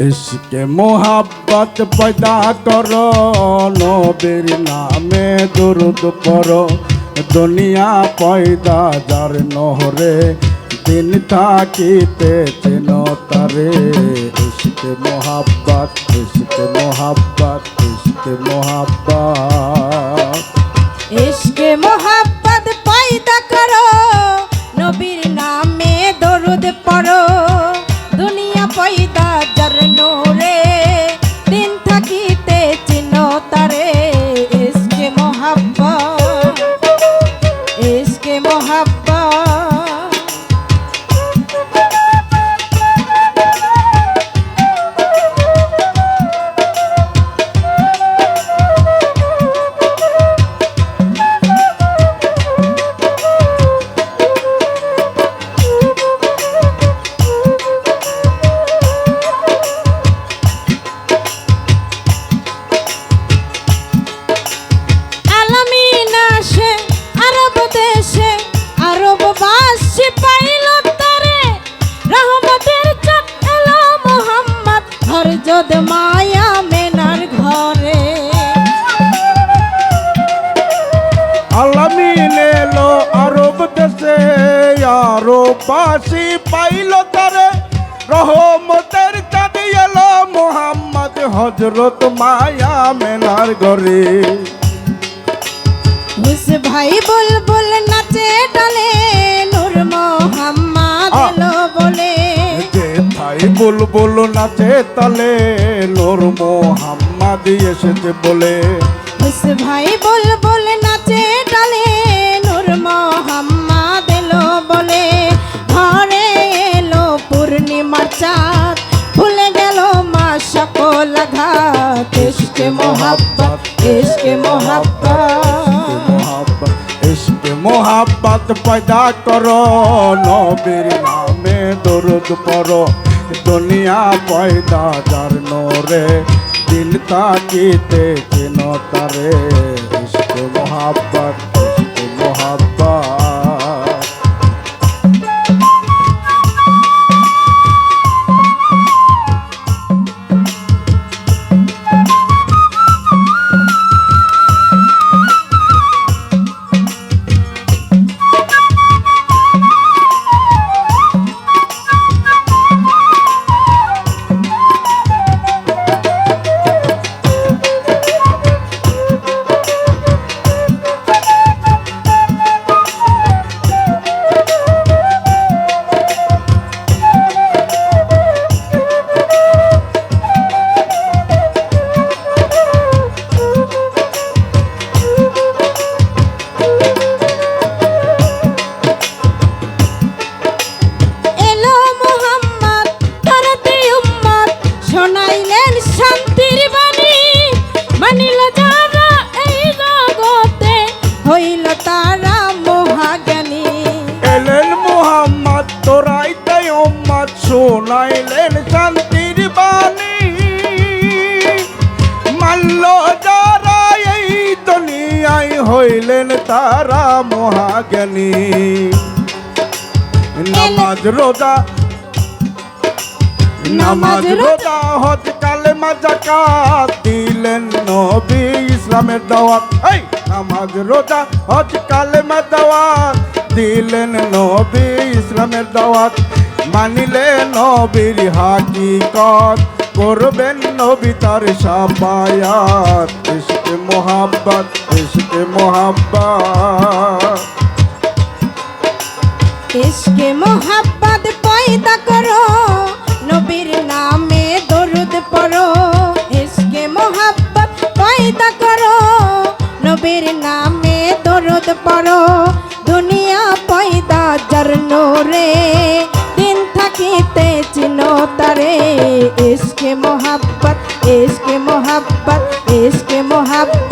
इश्क़े मोहब्बत पैदा करो नबीर नामे दुरूद पढ़ो दुनिया पैदा जार নহরে दिन থাকিতে চেনো তারে इश्क़े मोहब्बत इश्क़े मोहब्बत इश्क़े मोहब्बत इश्क़े मोहब्बत पैदा करो नबीर नामे दुरूद पढ़ो दुनिया पैदा जार নহরে दिन থাকিতে চেনো তারে इश्क़े मोहब्बत इश्क़े मोहब्बत যদ মায়া মেনার ঘরে আলামিন এলো আরব দেশে আরববাসী পাইল তারে রহমতের চাঁদ এলো মোহাম্মদ হযরত মায়া মেনার ঘরে হুস ভাই বুলবুল নাচে ডালে নূর মোহাম্মদ এলো বলে ভাই বুলবুল নাচে তালে নূর মোহাম্মদ এসেছে বলে হুস ভাই বুলবুল নাচে ডালে নূর মোহাম্মদ এলো বলে ঘরে এলো পূর্ণিমার চাঁদ ভুলে গেল মা সকল ঘাত इश्क़े मोहब्बत इश्क़े मोहब्बत इश्क़े मोहब्बत पैदा करो नबीर नामे दुरूद पढ़ो दुनिया पैदा जार নহরে दिन থাকিতে চেনো তারে इश्क़े मोहब्बत इश्क़े मोहब्बत হইল তারা মহাজ্ঞানী এলেন মুহাম্মদ তোরাই তাই উম্মত শোনাইলেন শান্তির বাণী মানল যারা এই দুনিয়ায় হইলেন তারা মহাজ্ঞানী নামাজ রোজা হজ কালেমা যাকাত দিলেন নবী ইসলামের দাওয়াত নামাজ রোজা হজ কালেমা দাওয়াত দিলেন নবী ইসলামের দাওয়াত মানিলে নবীর হাকিকত করবেন নবী তার শাফায়াত इश्क़े मोहब्बत इश्क़े मोहब्बत इश्क़े मोहब्बत पैदा करो नबीर नामे दुरूद पढ़ो इश्क़े मोहब्बत पैदा करो नबीर नामे दुरूद पढ़ो दुनिया पैदा जार নহরে दिन থাকিতে চেনো তারে इश्क़े मोहब्बत इश्क़े मोहब्बत इश्क़े मोहब्बत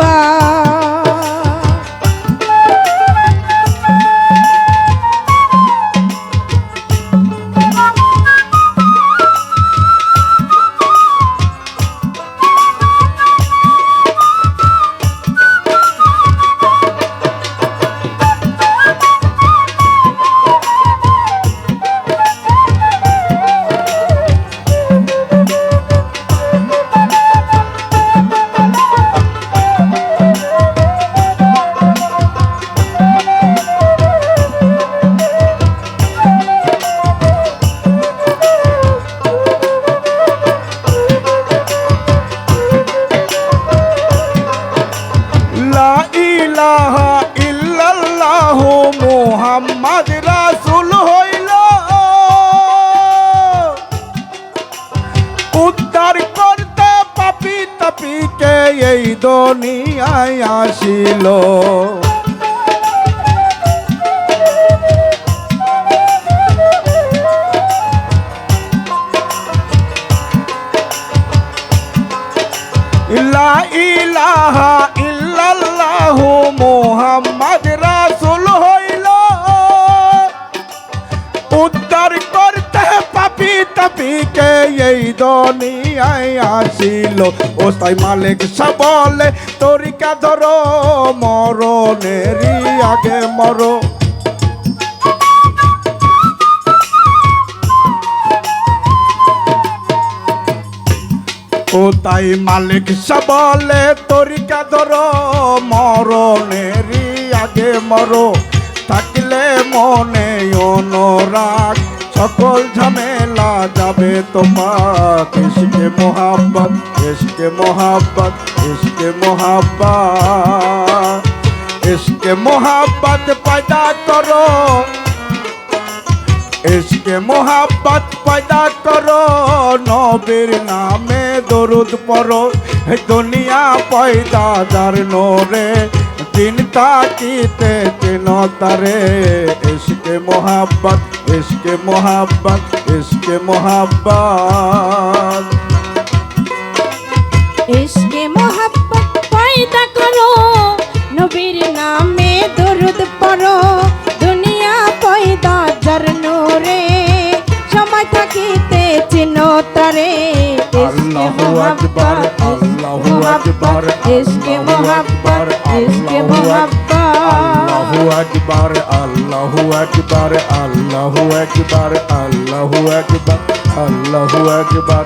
মোহাম্মদ রাসূল হইল উদ্ধার করতে পাপী তাপীকে এই দুনিয়ায় আসিল লা ইলাহা ইল্লাল্লাহু মুহাম্মদ রাসূল হইল উদ্ধার করতে পাপী তাপীকে এই দুনিয়ায় আসিল ওস্তাদ মালিক সাহেব বলে তরিকা ধরো মরণেরই আগে মরো ও তাই মালিক সাহেব বলে তরিকা ধরো মরণেরই আগে মরো থাকলে মনে অনুরাগ সকল ঝামেলা যাবে তোমার ইশকে মোহাব্বত ইশকে মোহাব্বত ইশকে মোহাব্বত ইশকে মোহাব্বত পয়দা করো ইশকে মোহাব্বত পয়দা করো নবীর নামে দরুদ পড়ো দুনিয়া পয়দা যার নোরে দিন তাকিতে চেনো তারে ইশকে মোহাব্বত ইশকে মোহাব্বত ইশকে মোহাব্বত ইশকে মোহাব্বত পয়দা করো নবীর নামে দরুদ পড়ো দুনিয়া পয়দা যার নূরে সময় থাকিতে চিনো তারে আল্লাহু আকবার আল্লাহু আকবার ইশকে মোহাব্বত ইশকে মোহাব্বত আল্লাহু আকবার আল্লাহু আকবার আল্লাহু আকবার আল্লাহু আকবার আল্লাহু আকবার